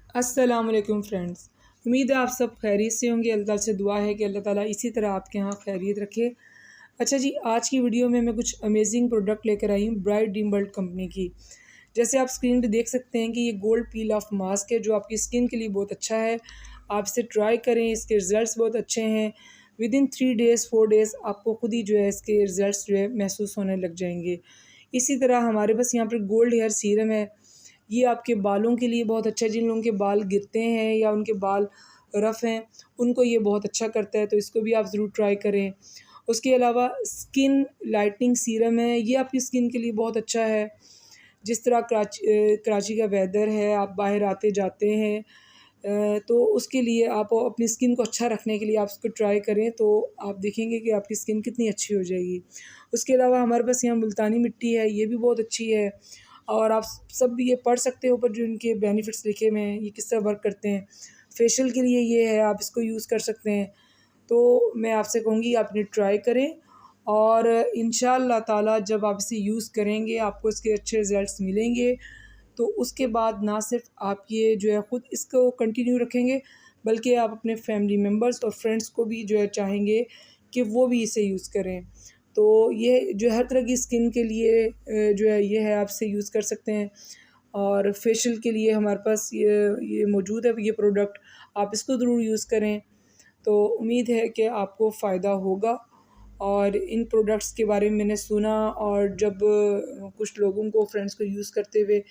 अस्सलाम वालेकुम फ्रेंड्स। उम्मीद है आप सब खैरियत से होंगे। अल्लाह ताला से दुआ है कि अल्लाह ताला इसी तरह आपके यहाँ खैरियत रखे। अच्छा जी, आज की वीडियो में मैं कुछ अमेजिंग प्रोडक्ट लेकर आई हूँ ब्राइट ड्रीम वर्ल्ड कंपनी की। जैसे आप स्क्रीन पे देख सकते हैं कि ये गोल्ड पील ऑफ मास्क है जो आपकी स्किन के लिए बहुत अच्छा है। आप इसे ट्राई करें, इसके रिज़ल्ट्स बहुत अच्छे हैं। विदिन 3 डेज़ 4 डेज़ आपको खुद ही जो है इसके रिज़ल्ट्स जो है महसूस होने लग जाएँगे। इसी तरह हमारे पास यहाँ पर गोल्ड हेयर सीरम है। ये आपके बालों के लिए बहुत अच्छा है। जिन लोगों के बाल गिरते हैं या उनके बाल रफ़ हैं, उनको ये बहुत अच्छा करता है, तो इसको भी आप ज़रूर ट्राई करें। उसके अलावा स्किन लाइटनिंग सीरम है, ये आपकी स्किन के लिए बहुत अच्छा है। जिस तरह कराची का वेदर है, आप बाहर आते-जाते हैं, तो उसके लिए आप अपनी स्किन को अच्छा रखने के लिए आप इसको ट्राई करें, तो आप देखेंगे कि आपकी स्किन कितनी अच्छी हो जाएगी। उसके अलावा हमारे पास यहाँ मुल्तानी मिट्टी है, ये भी बहुत अच्छी है। और आप सब भी ये पढ़ सकते हो ऊपर जो इनके बेनिफिट्स लिखे हुए हैं, ये किस तरह वर्क करते हैं। फेशियल के लिए ये है, आप इसको यूज़ कर सकते हैं। तो मैं आपसे कहूँगी आप इन्हें ट्राई करें और इंशाअल्लाह ताला जब आप इसे यूज़ करेंगे, आपको इसके अच्छे रिज़ल्ट्स मिलेंगे। तो उसके बाद ना सिर्फ आप ये जो है ख़ुद इसको कंटिन्यू रखेंगे, बल्कि आप अपने फैमिली मेम्बर्स और फ्रेंड्स को भी जो है चाहेंगे कि वो भी इसे यूज़ करें। तो ये जो हर तरह की स्किन के लिए जो है ये है, आप इसे यूज़ कर सकते हैं। और फेशियल के लिए हमारे पास ये मौजूद है ये प्रोडक्ट, आप इसको ज़रूर यूज़ करें। तो उम्मीद है कि आपको फ़ायदा होगा। और इन प्रोडक्ट्स के बारे में मैंने सुना और जब कुछ लोगों को फ्रेंड्स को यूज़ करते हुए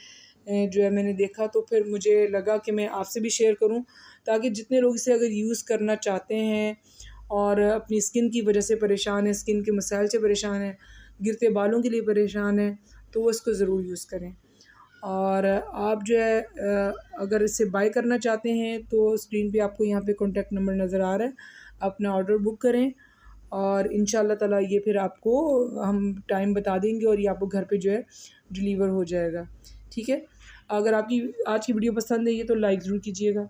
जो है मैंने देखा, तो फिर मुझे लगा कि मैं आपसे भी शेयर करूं, ताकि जितने लोग इसे अगर यूज़ करना चाहते हैं और अपनी स्किन की वजह से परेशान हैं, स्किन के मसाइल से परेशान हैं, गिरते बालों के लिए परेशान हैं, तो वो इसको ज़रूर यूज़ करें। और आप जो है अगर इसे बाय करना चाहते हैं तो स्क्रीन पे आपको यहाँ पे कॉन्टैक्ट नंबर नज़र आ रहा है, अपना ऑर्डर बुक करें और इंशाअल्लाह ताला ये फिर आपको हम टाइम बता देंगे और ये आपको घर पे जो है डिलीवर हो जाएगा। ठीक है? अगर आपकी आज की वीडियो पसंद आई है तो लाइक ज़रूर कीजिएगा।